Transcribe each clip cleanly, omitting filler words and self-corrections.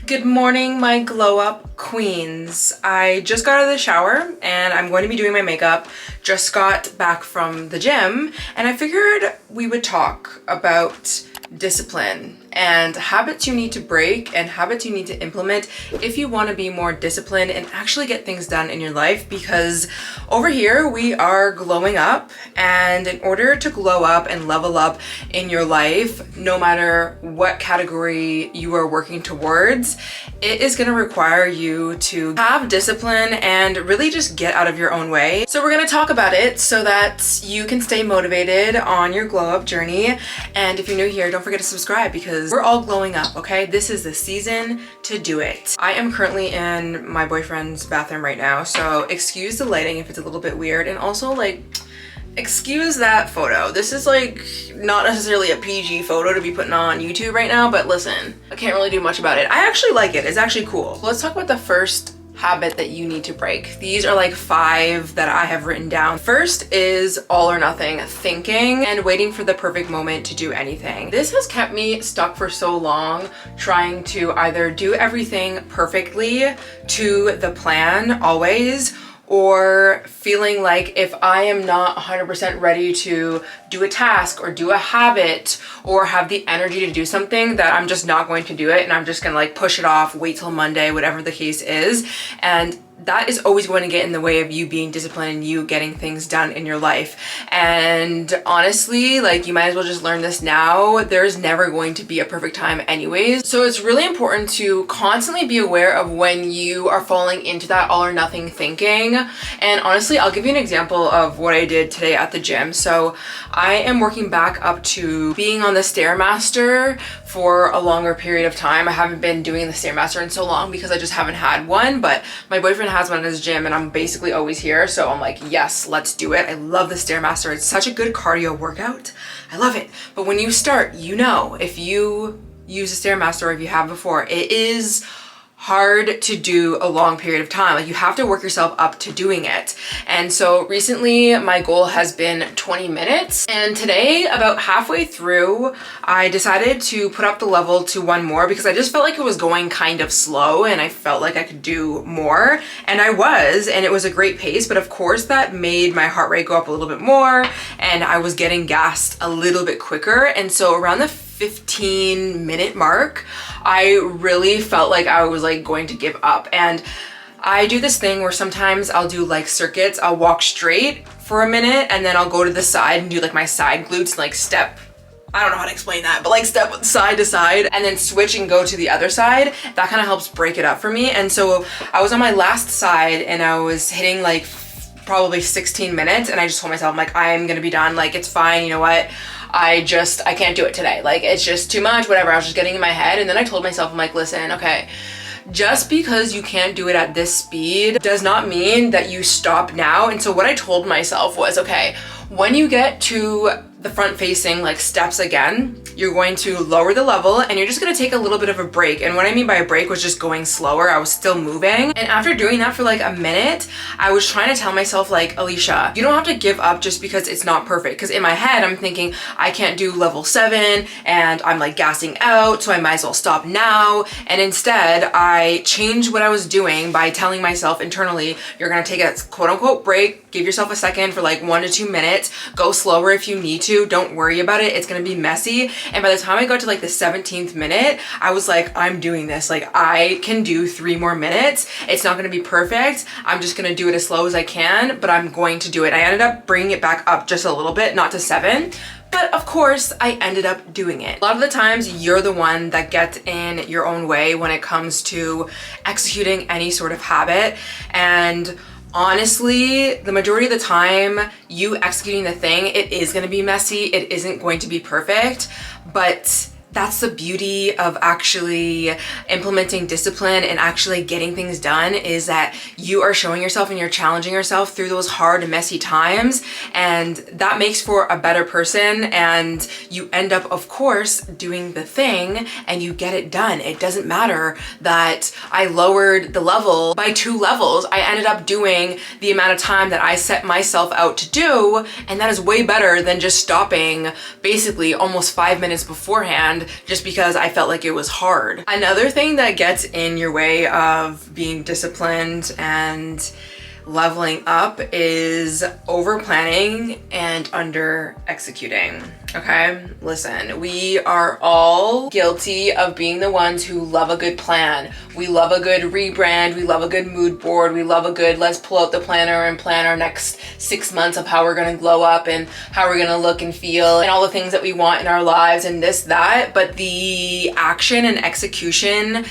Good morning, my glow up queens. I just got out of the shower and I'm going to be doing my makeup. Just got back from the gym and I figured we would talk about discipline and habits you need to break and habits you need to implement if you want to be more disciplined and actually get things done in your life, because over here we are glowing up, and in order to glow up and level up in your life, no matter what category you are working towards, it is going to require you to have discipline and really just get out of your own way. So we're going to talk about it so that you can stay motivated on your glow up journey. And if you're new here, don't forget to subscribe because we're all glowing up, okay? This is the season to do it. I am currently in my boyfriend's bathroom right now, so excuse the lighting if it's a little bit weird, and also like excuse that photo. This is like not necessarily a PG photo to be putting on YouTube right now, but listen, I can't really do much about it. I actually like it. It's actually cool. So let's talk about the first habit that you need to break. These are like 5 that I have written down. First is all or nothing thinking and waiting for the perfect moment to do anything. This has kept me stuck for so long, trying to either do everything perfectly to the plan always, or feeling like if I am not 100% ready to do a task or do a habit or have the energy to do something, that I'm just not going to do it and I'm just gonna like push it off, wait till Monday, whatever the case is. And that is always going to get in the way of you being disciplined and you getting things done in your life. And honestly, like, you might as well just learn this now. There's never going to be a perfect time anyways. So it's really important to constantly be aware of when you are falling into that all or nothing thinking. And honestly, I'll give you an example of what I did today at the gym. So I am working back up to being on the Stairmaster for a longer period of time. I haven't been doing the Stairmaster in so long because I just haven't had one, but my boyfriend has one in his gym and I'm basically always here. So I'm like, yes, let's do it. I love the Stairmaster. It's such a good cardio workout. I love it. But when you start, you know, if you use a Stairmaster or if you have before, it is hard to do a long period of time. Like, you have to work yourself up to doing it. And so recently my goal has been 20 minutes. And today, about halfway through, I decided to put up the level to 1 more because I just felt like it was going kind of slow and I felt like I could do more. And I was, and it was a great pace. But of course that made my heart rate go up a little bit more and I was getting gassed a little bit quicker. And so around the 15-minute mark, I really felt like I was like going to give up. And I do this thing where sometimes I'll do like circuits. I'll walk straight for a minute and then I'll go to the side and do like my side glutes and like step, I don't know how to explain that, but like step side to side and then switch and go to the other side. That kind of helps break it up for me. And so I was on my last side and I was hitting like probably 16 minutes and I just told myself, I'm like, I'm gonna be done. Like, it's fine, you know what? I can't do it today. Like, it's just too much, whatever. I was just getting in my head. And then I told myself, I'm like, listen, okay, just because you can't do it at this speed does not mean that you stop now. And so what I told myself was, okay, when you get to the front facing like steps again, you're going to lower the level and you're just gonna take a little bit of a break. And what I mean by a break was just going slower. I was still moving. And after doing that for like a minute, I was trying to tell myself, like, Alicia, you don't have to give up just because it's not perfect. Because in my head, I'm thinking I can't do level 7 and I'm like gassing out, so I might as well stop now. And instead, I changed what I was doing by telling myself internally, you're gonna take a quote unquote break, give yourself a second for like 1 to 2 minutes, go slower if you need to. Don't worry about it. It's gonna be messy. And by the time I got to like the 17th minute, I was like, I'm doing this. Like, I can do 3 more minutes. It's not gonna be perfect. I'm just gonna do it as slow as I can, but I'm going to do it. I ended up bringing it back up just a little bit, not to 7. But of course, I ended up doing it. A lot of the times, you're the one that gets in your own way when it comes to executing any sort of habit. And honestly, the majority of the time, you executing the thing, it is gonna be messy. It isn't going to be perfect, but that's the beauty of actually implementing discipline and actually getting things done, is that you are showing yourself and you're challenging yourself through those hard and messy times, and that makes for a better person, and you end up, of course, doing the thing and you get it done. It doesn't matter that I lowered the level by 2 levels. I ended up doing the amount of time that I set myself out to do, and that is way better than just stopping basically almost 5 minutes beforehand planned just because I felt like it was hard. Another thing that gets in your way of being disciplined and leveling up is over planning and under executing. Okay, listen, we are all guilty of being the ones who love a good plan. We love a good rebrand, we love a good mood board, we love a good let's pull out the planner and plan our next 6 months of how we're gonna glow up and how we're gonna look and feel and all the things that we want in our lives and this, that, but the action and execution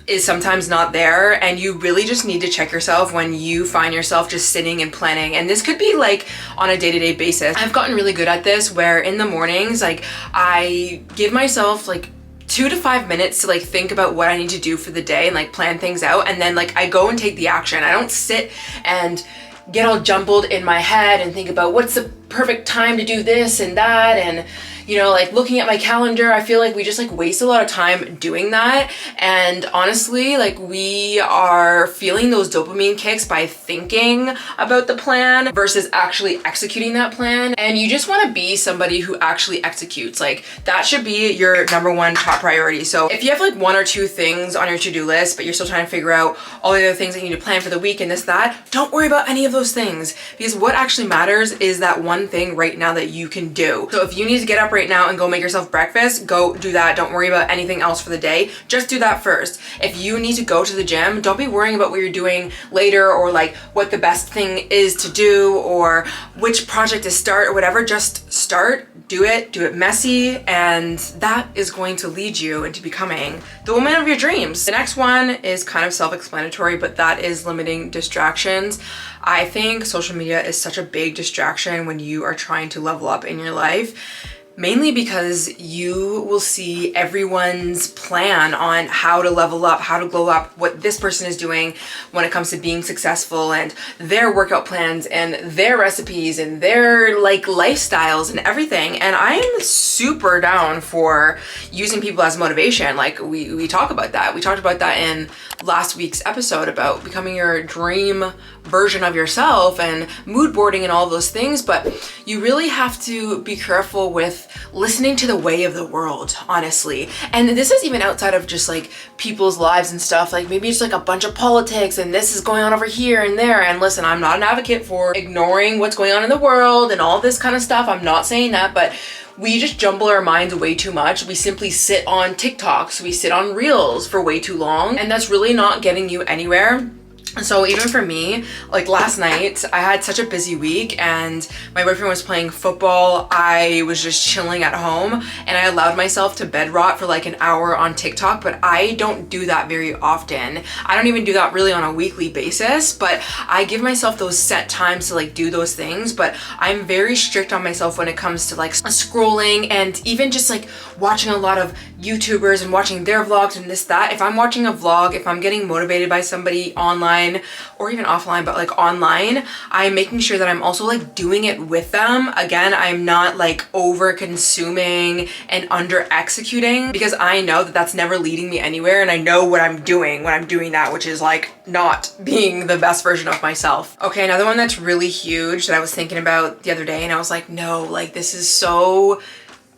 is sometimes not there, and you really just need to check yourself when you find yourself just sitting and planning. And this could be like on a day-to-day basis. I've gotten really good at this where in the mornings, like I give myself like 2 to 5 minutes to like think about what I need to do for the day and like plan things out, and then like I go and take the action. I don't sit and get all jumbled in my head and think about what's the perfect time to do this and that, and you know, like looking at my calendar. I feel like we just like waste a lot of time doing that. And honestly, like we are feeling those dopamine kicks by thinking about the plan versus actually executing that plan. And you just want to be somebody who actually executes. Like that should be your number one top priority. So if you have like 1 or 2 things on your to-do list, but you're still trying to figure out all the other things that you need to plan for the week and this, that, don't worry about any of those things, because what actually matters is that one thing right now that you can do. So if you need to get up right now and go make yourself breakfast, go do that. Don't worry about anything else for the day. Just do that first. If you need to go to the gym, don't be worrying about what you're doing later or like what the best thing is to do or which project to start or whatever. Just start, do it messy, and that is going to lead you into becoming the woman of your dreams. The next one is kind of self-explanatory, but that is limiting distractions. I think social media is such a big distraction when you are trying to level up in your life. Mainly because you will see everyone's plan on how to level up, how to glow up, what this person is doing when it comes to being successful, and their workout plans and their recipes and their like lifestyles and everything. And I am super down for using people as motivation. Like we talk about that. We talked about that in last week's episode about becoming your dream version of yourself and mood boarding and all those things. But you really have to be careful with listening to the way of the world, honestly. And this is even outside of just like people's lives and stuff. Like maybe it's like a bunch of politics and this is going on over here and there. And listen, I'm not an advocate for ignoring what's going on in the world and all this kind of stuff. I'm not saying that, but we just jumble our minds way too much. We simply sit on TikToks, we sit on Reels for way too long, and that's really not getting you anywhere. So even for me, like last night, I had such a busy week and my boyfriend was playing football. I was just chilling at home and I allowed myself to bed rot for like an hour on TikTok, but I don't do that very often. I don't even do that really on a weekly basis, but I give myself those set times to like do those things. But I'm very strict on myself when it comes to like scrolling and even just like watching a lot of YouTubers and watching their vlogs and this, that. If I'm watching a vlog, if I'm getting motivated by somebody online or even offline, but like online, I'm making sure that I'm also like doing it with them. Again, I'm not like over consuming and under executing, because I know that that's never leading me anywhere. And I know what I'm doing when I'm doing that, which is like not being the best version of myself. Okay, another one that's really huge that I was thinking about the other day, and I was like, no, like this is so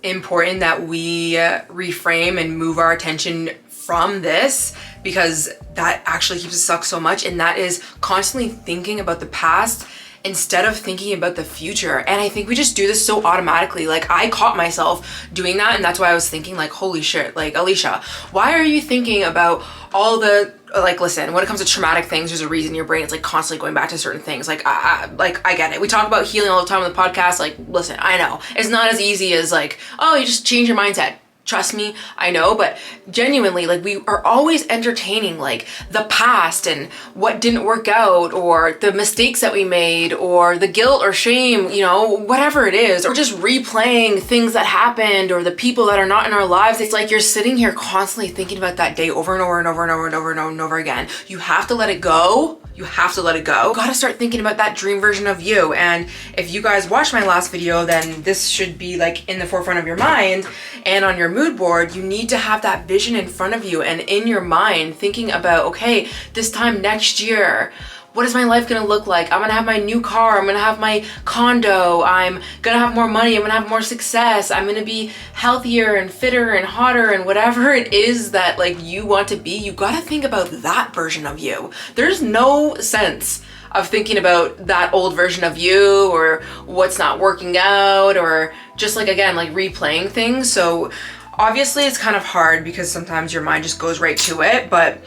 important that we reframe and move our attention from this, because that actually keeps us stuck so much, and that is constantly thinking about the past instead of thinking about the future. And I think we just do this so automatically. Like I caught myself doing that, and that's why I was thinking like, holy shit, like Alicia, why are you thinking about all the like, listen, when it comes to traumatic things, there's a reason your brain is like constantly going back to certain things. Like I get it. We talk about healing all the time on the podcast. Like, listen, I know it's not as easy as like, oh, you just change your mindset. Trust me, I know, but genuinely, like we are always entertaining like the past and what didn't work out, or the mistakes that we made, or the guilt or shame, you know, whatever it is, or just replaying things that happened or the people that are not in our lives. It's like you're sitting here constantly thinking about that day over and over and over and over and over and over and over again. You have to let it go. You have to let it go. You gotta start thinking about that dream version of you. And if you guys watched my last video, then this should be like in the forefront of your mind and on your mood board. You need to have that vision in front of you and in your mind, thinking about, okay, this time next year, what is my life gonna look like? I'm gonna have my new car, I'm gonna have my condo, I'm gonna have more money, I'm gonna have more success, I'm gonna be healthier and fitter and hotter and whatever it is that like you want to be, you gotta think about that version of you. There's no sense of thinking about that old version of you or what's not working out or just like, again, like replaying things. So obviously it's kind of hard because sometimes your mind just goes right to it, but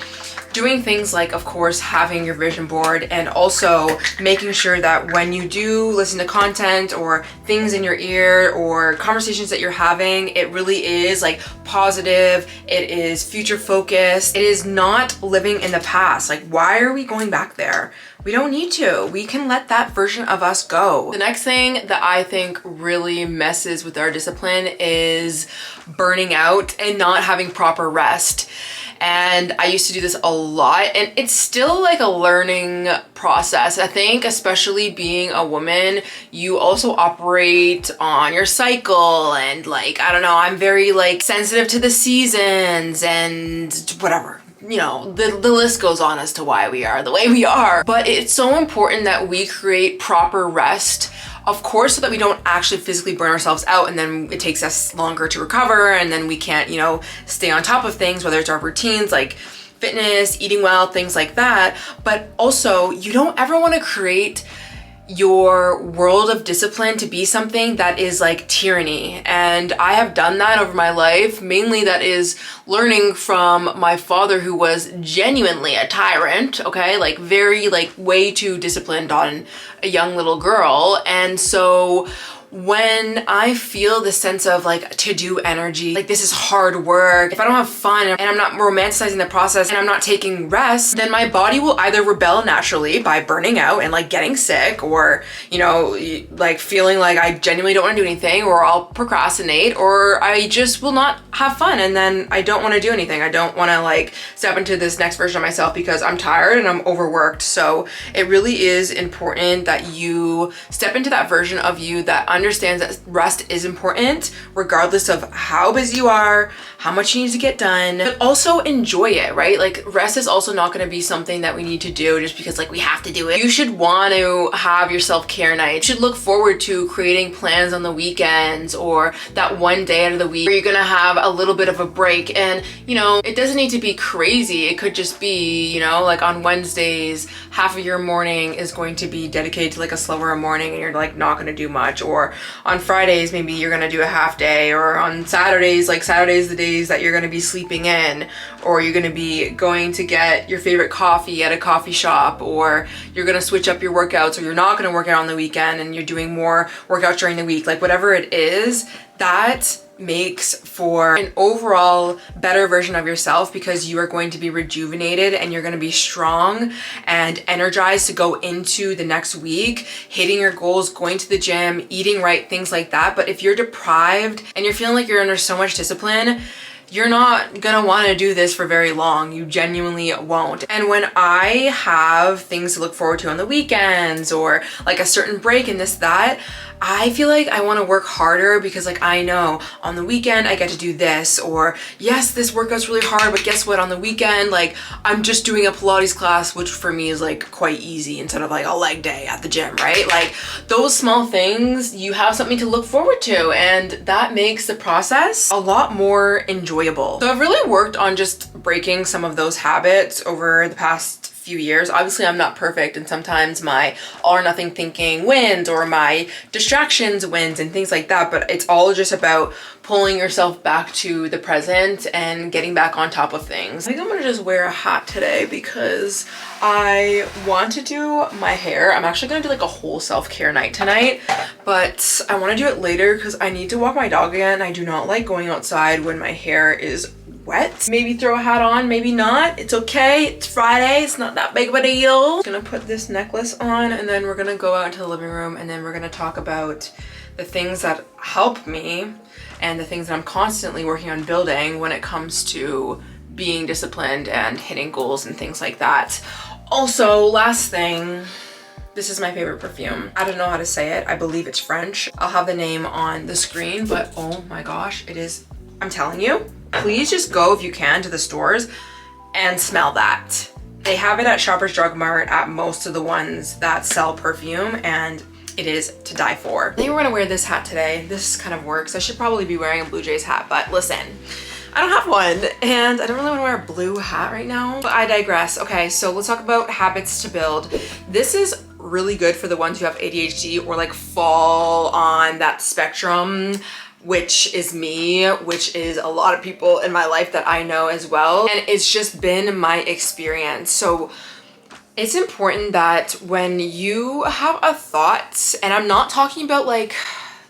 doing things like, of course, having your vision board and also making sure that when you do listen to content or things in your ear or conversations that you're having, it really is like positive, it is future focused, it is not living in the past. Like, why are we going back there? We don't need to. We can let that version of us go. The next thing that I think really messes with our discipline is burning out and not having proper rest. And I used to do this a lot, and it's still like a learning process. I think especially being a woman, you also operate on your cycle and like, I don't know, I'm very like sensitive to the seasons and whatever. You know, the list goes on as to why we are the way we are. But it's so important that we create proper rest, of course, so that we don't actually physically burn ourselves out and then it takes us longer to recover and then we can't, you know, stay on top of things, whether it's our routines like fitness, eating well, things like that. But also, you don't ever want to create your world of discipline to be something that is like tyranny. And I have done that over my life. Mainly that is learning from my father, who was genuinely a tyrant, okay? Like very like way too disciplined on a young little girl. And so when I feel the sense of like to-do energy, like this is hard work, if I don't have fun and I'm not romanticizing the process and I'm not taking rest, then my body will either rebel naturally by burning out and like getting sick, or, you know, like feeling like I genuinely don't want to do anything, or I'll procrastinate, or I just will not have fun and then I don't want to do anything. I don't want to like step into this next version of myself because I'm tired and I'm overworked. So it really is important that you step into that version of you that understands that rest is important regardless of how busy you are, how much you need to get done, but also enjoy it, right? Like rest is also not going to be something that we need to do just because like we have to do it. You should want to have your self-care night. You should look forward to creating plans on the weekends or that one day out of the week where you're going to have a little bit of a break. And, you know, it doesn't need to be crazy. It could just be, you know, like on Wednesdays, half of your morning is going to be dedicated to like a slower morning and you're like not going to do much. Or on Fridays, maybe you're going to do a half day, or on Saturdays, like Saturday's the days that you're going to be sleeping in, or you're going to be going to get your favorite coffee at a coffee shop, or you're going to switch up your workouts, or you're not going to work out on the weekend and you're doing more workouts during the week. Like whatever it is, that makes for an overall better version of yourself because you are going to be rejuvenated and you're going to be strong and energized to go into the next week, hitting your goals, going to the gym, eating right, things like that. But if you're deprived and you're feeling like you're under so much discipline, you're not gonna want to do this for very long. You genuinely won't. And when I have things to look forward to on the weekends or like a certain break and this, that, I feel like I want to work harder because like I know on the weekend I get to do this, or yes, this workout's really hard, but guess what, on the weekend like I'm just doing a Pilates class, which for me is like quite easy instead of like a leg day at the gym, right? Like those small things, you have something to look forward to, and that makes the process a lot more enjoyable. So I've really worked on just breaking some of those habits over the past few years. Obviously I'm not perfect and sometimes my all or nothing thinking wins or my distractions wins and things like that, but it's all just about pulling yourself back to the present and getting back on top of things. I think I'm gonna just wear a hat today because I want to do my hair. I'm actually gonna do like a whole self-care night tonight, but I want to do it later because I need to walk my dog again. I do not like going outside when my hair is wet. Maybe throw a hat on, maybe not. It's okay. It's Friday. It's not that big of a deal. I'm gonna put this necklace on and then we're gonna go out into the living room and then we're gonna talk about the things that help me and the things that I'm constantly working on building when it comes to being disciplined and hitting goals and things like that. Also, last thing, this is my favorite perfume. I don't know how to say it. I believe it's French. I'll have the name on the screen, but oh my gosh, it is, I'm telling you, please just go if you can to the stores and smell that. They have it at Shoppers Drug Mart at most of the ones that sell perfume, and it is to die for. I think we're gonna wear this hat today. This kind of works. I should probably be wearing a Blue Jays hat, but listen, I don't have one and I don't really want to wear a blue hat right now, but I digress. Okay, so let's talk about habits to build. This is really good for the ones who have ADHD or like fall on that spectrum, which is me, which is a lot of people in my life that I know as well. And it's just been my experience. So it's important that when you have a thought, and I'm not talking about like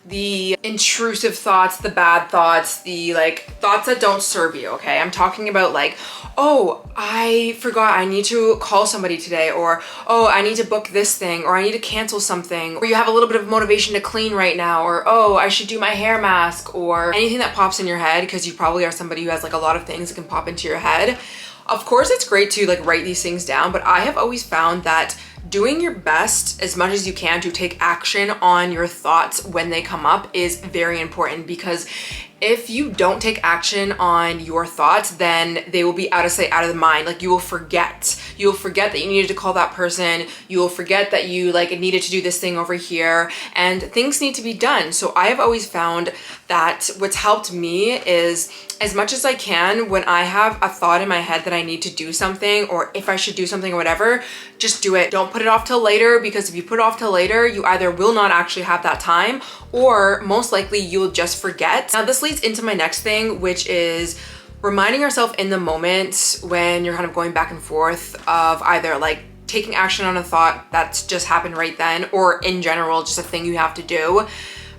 the intrusive thoughts, the bad thoughts, the like thoughts that don't serve you, okay? I'm talking about like, oh, I forgot I need to call somebody today, or oh, I need to book this thing, or I need to cancel something, or you have a little bit of motivation to clean right now, or oh, I should do my hair mask, or anything that pops in your head, because you probably are somebody who has like a lot of things that can pop into your head. Of course, it's great to like write these things down, but I have always found that doing your best as much as you can to take action on your thoughts when they come up is very important, because if you don't take action on your thoughts, then they will be out of sight, out of the mind. Like you will forget. You'll forget that you needed to call that person. You will forget that you like needed to do this thing over here, and things need to be done. So I have always found that what's helped me is, as much as I can, when I have a thought in my head that I need to do something, or if I should do something or whatever, just do it. Don't put it off till later, because if you put it off till later, you either will not actually have that time, or most likely you'll just forget. Now this leads into my next thing, which is reminding yourself in the moment when you're kind of going back and forth of either like taking action on a thought that's just happened right then, or in general, just a thing you have to do.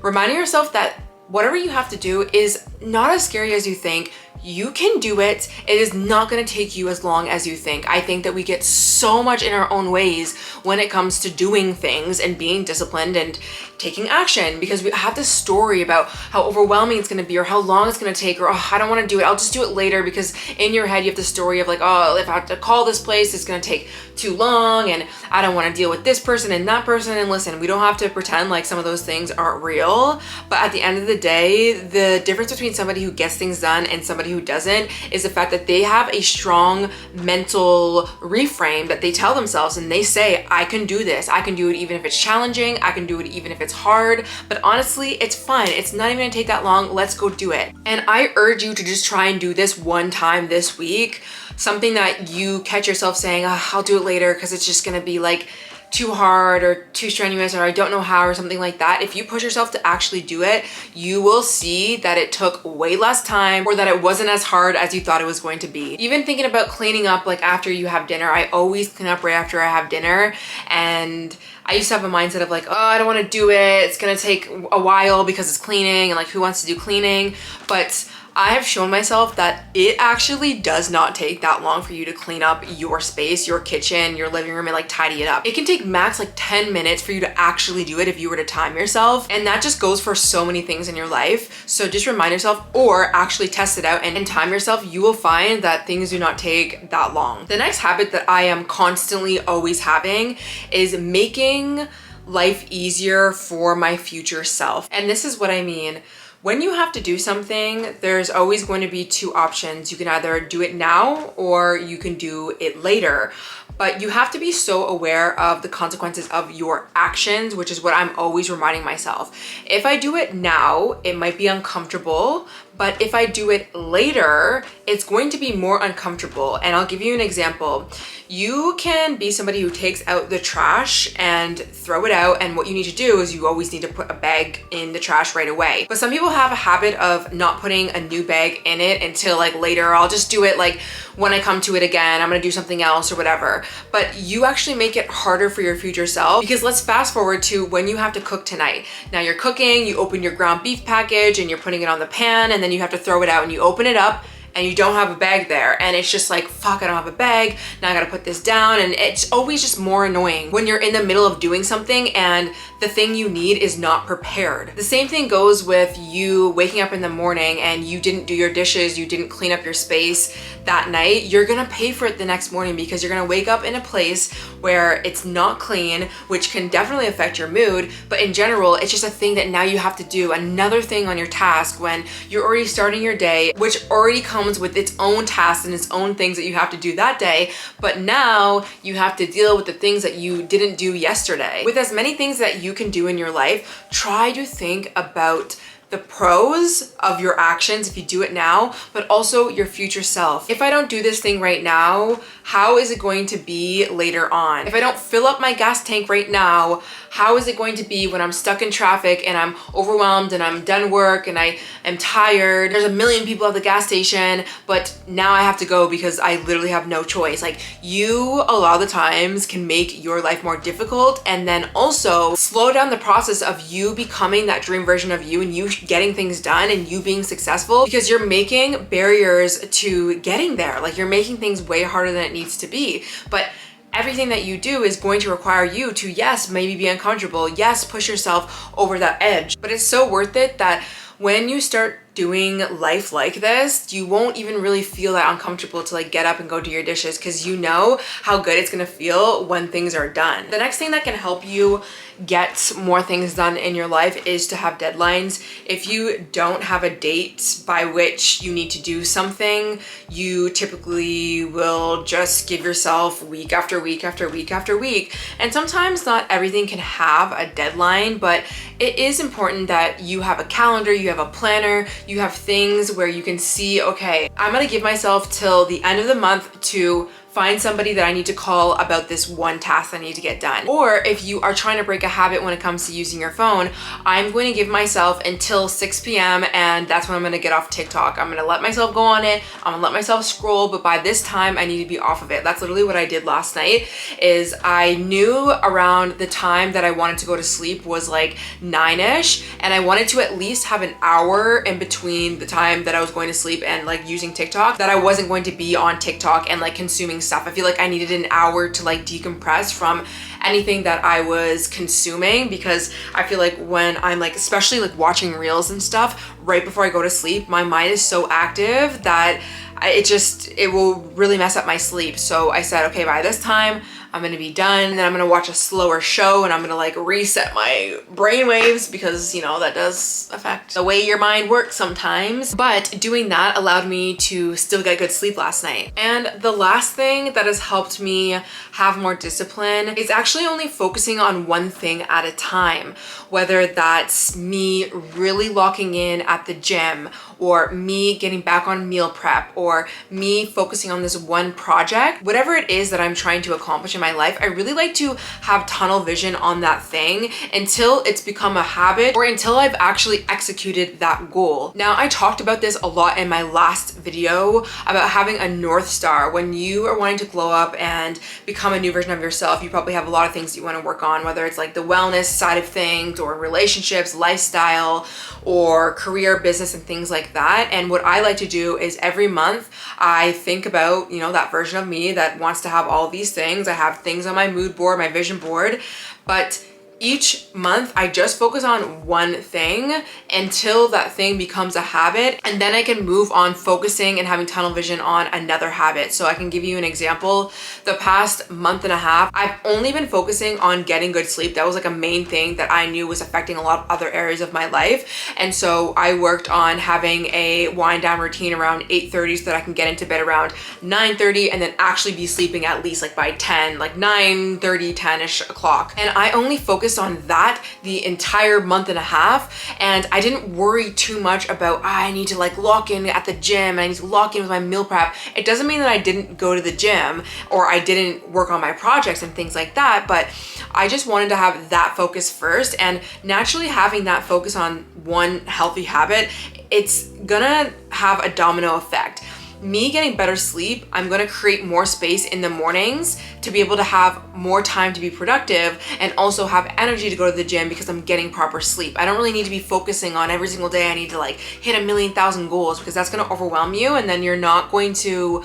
Reminding yourself that whatever you have to do is not as scary as you think. You can do it. It is not going to take you as long as you think. I think that we get so much in our own ways when it comes to doing things and being disciplined and taking action, because we have this story about how overwhelming it's going to be, or how long it's going to take, or oh, I don't want to do it, I'll just do it later, because in your head you have the story of like, oh, if I have to call this place, it's going to take too long, and I don't want to deal with this person and that person. And listen, we don't have to pretend like some of those things aren't real, but at the end of the day, the difference between somebody who gets things done and somebody who doesn't is the fact that they have a strong mental reframe that they tell themselves, and they say, I can do this. I can do it even if it's challenging. I can do it even if it's hard, but honestly, it's fun. It's not even gonna take that long. Let's go do it. And I urge you to just try and do this one time this week, something that you catch yourself saying, oh, I'll do it later because it's just gonna be like too hard or too strenuous, or I don't know how, or something like that. If you push yourself to actually do it, you will see that it took way less time, or that it wasn't as hard as you thought it was going to be. Even thinking about cleaning up like after you have dinner, I always clean up right after I have dinner, and I used to have a mindset of like, oh, I don't want to do it. It's gonna take a while because it's cleaning, and like who wants to do cleaning? But I have shown myself that it actually does not take that long for you to clean up your space, your kitchen, your living room, and like tidy it up. It can take max like 10 minutes for you to actually do it if you were to time yourself. And that just goes for so many things in your life. So just remind yourself, or actually test it out and time yourself. You will find that things do not take that long. The next habit that I am constantly always having is making life easier for my future self. And this is what I mean. When you have to do something, there's always going to be two options. You can either do it now or you can do it later. But you have to be so aware of the consequences of your actions, which is what I'm always reminding myself. If I do it now, it might be uncomfortable, but if I do it later, it's going to be more uncomfortable. And I'll give you an example. You can be somebody who takes out the trash and throw it out, and what you need to do is you always need to put a bag in the trash right away. But some people have a habit of not putting a new bag in it until like later. I'll just do it like when I come to it again, I'm gonna do something else or whatever. But you actually make it harder for your future self, because let's fast forward to when you have to cook tonight. Now you're cooking, you open your ground beef package and you're putting it on the pan, and then you have to throw it out, and you open it up and you don't have a bag there, and it's just like, fuck, I don't have a bag, now I gotta put this down. And it's always just more annoying when you're in the middle of doing something and the thing you need is not prepared. The same thing goes with you waking up in the morning and you didn't do your dishes, you didn't clean up your space that night. You're gonna pay for it the next morning, because you're gonna wake up in a place where it's not clean, which can definitely affect your mood. But in general, it's just a thing that now you have to do, another thing on your task when you're already starting your day, which already comes comes with its own tasks and its own things that you have to do that day, but now you have to deal with the things that you didn't do yesterday. With as many things that you can do in your life, try to think about the pros of your actions if you do it now, but also your future self. If I don't do this thing right now, how is it going to be later on? If I don't fill up my gas tank right now, how is it going to be when I'm stuck in traffic and I'm overwhelmed and I'm done work and I am tired? There's a million people at the gas station, but now I have to go because I literally have no choice. Like, you a lot of the times can make your life more difficult and then also slow down the process of you becoming that dream version of you and you getting things done and you being successful, because you're making barriers to getting there. Like, you're making things way harder than it needs to be. But everything that you do is going to require you to, yes, maybe be uncomfortable, yes, push yourself over that edge. But it's so worth it that when you start doing life like this, you won't even really feel that uncomfortable to like get up and go do your dishes, because you know how good it's gonna feel when things are done. The next thing that can help you get more things done in your life is to have deadlines. If you don't have a date by which you need to do something, you typically will just give yourself week after week after week after week. And sometimes not everything can have a deadline, but it is important that you have a calendar, you have a planner, you have things where you can see, okay, I'm gonna give myself till the end of the month to find somebody that I need to call about this one task I need to get done. Or if you are trying to break a habit when it comes to using your phone, I'm going to give myself until 6 p.m. and that's when I'm gonna get off TikTok. I'm gonna let myself go on it, I'm gonna let myself scroll, but by this time I need to be off of it. That's literally what I did last night. Is I knew around the time that I wanted to go to sleep was like 9ish, and I wanted to at least have an hour in between the time that I was going to sleep and like using TikTok, that I wasn't going to be on TikTok and like consuming stuff. I feel like I needed an hour to like decompress from anything that I was consuming, because I feel like when I'm like, especially like watching reels and stuff right before I go to sleep, my mind is so active that it will really mess up my sleep. So I said, okay, by this time I'm gonna be done, and then I'm gonna watch a slower show and I'm gonna like reset my brain waves, because you know that does affect the way your mind works sometimes. But doing that allowed me to still get good sleep last night. And the last thing that has helped me have more discipline is actually only focusing on one thing at a time, whether that's me really locking in at the gym, or me getting back on meal prep, or me focusing on this one project. Whatever it is that I'm trying to accomplish in my life, I really like to have tunnel vision on that thing until it's become a habit, or until I've actually executed that goal. Now, I talked about this a lot in my last video about having a North Star. When you are wanting to glow up and become a new version of yourself, you probably have a lot of things you want to work on, whether it's like the wellness side of things, or relationships, lifestyle, or career, business, and things like that. And what I like to do is every month I think about, you know, that version of me that wants to have all these things. I have things on my mood board, my vision board, but each month I just focus on one thing until that thing becomes a habit, and then I can move on focusing and having tunnel vision on another habit. So I can give you an example. The past month and a half, I've only been focusing on getting good sleep. That was like a main thing that I knew was affecting a lot of other areas of my life. And so I worked on having a wind down routine around 8:30 so that I can get into bed around 9:30 and then actually be sleeping at least like by 10, like 9:30, 10ish o'clock. And I only focused on that the entire month and a half, and I didn't worry too much about I need to like lock in at the gym and I need to lock in with my meal prep. It doesn't mean that I didn't go to the gym or I didn't work on my projects and things like that, but I just wanted to have that focus first. And naturally, having that focus on one healthy habit, it's gonna have a domino effect. Me getting better sleep, I'm gonna create more space in the mornings to be able to have more time to be productive and also have energy to go to the gym because I'm getting proper sleep. I don't really need to be focusing on every single day I need to like hit 1,000,000 goals, because that's gonna overwhelm you, and then you're not going to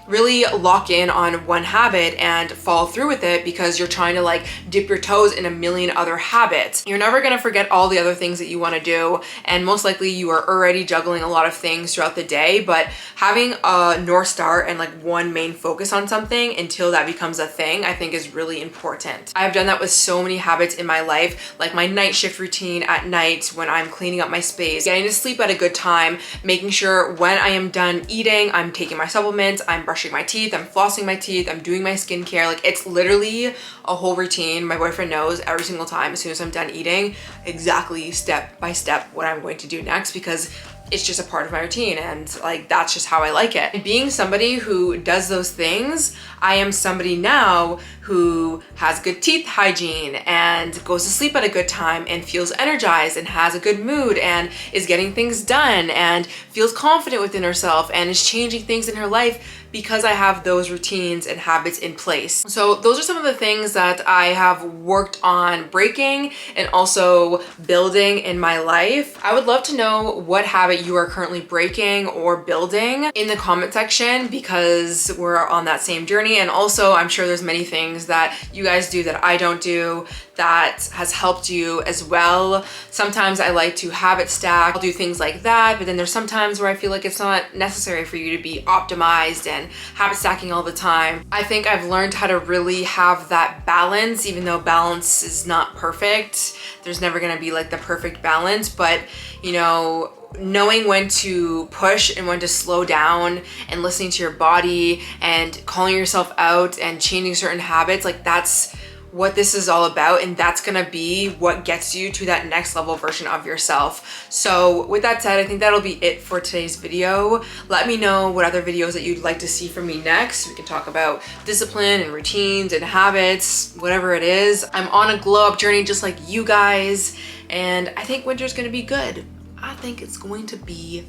really lock in on one habit and follow through with it because you're trying to like dip your toes in a million other habits. You're never gonna forget all the other things that you wanna do, and most likely you are already juggling a lot of things throughout the day, but having a North Star and like one main focus on something until that becomes a thing, I think is really important. I've done that with so many habits in my life, like my night shift routine at night when I'm cleaning up my space, getting to sleep at a good time, making sure when I am done eating, I'm taking my supplements, I'm brushing my teeth, I'm flossing my teeth, I'm doing my skincare. Like, it's literally a whole routine. My boyfriend knows every single time as soon as I'm done eating exactly step by step what I'm going to do next, because it's just a part of my routine, and like that's just how I like it. And being somebody who does those things, I am somebody now who has good teeth hygiene and goes to sleep at a good time and feels energized and has a good mood and is getting things done and feels confident within herself and is changing things in her life because I have those routines and habits in place. So those are some of the things that I have worked on breaking and also building in my life. I would love to know what habit you are currently breaking or building in the comment section, because we're on that same journey. And also, I'm sure there's many things that you guys do that I don't do that has helped you as well. Sometimes I like to habit stack. I'll do things like that, but then there's sometimes where I feel like it's not necessary for you to be optimized and habit stacking all the time. I think I've learned how to really have that balance, even though balance is not perfect. There's never gonna be like the perfect balance, but you know, knowing when to push and when to slow down and listening to your body and calling yourself out and changing certain habits, like that's what this is all about, and that's gonna be what gets you to that next level version of yourself. So with that said, I think that'll be it for today's video. Let me know what other videos that you'd like to see from me next. We can talk about discipline and routines and habits, whatever it is. I'm on a glow up journey just like you guys, and I think winter's gonna be good. I think it's going to be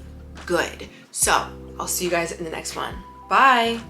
good. So I'll see you guys in the next one. Bye.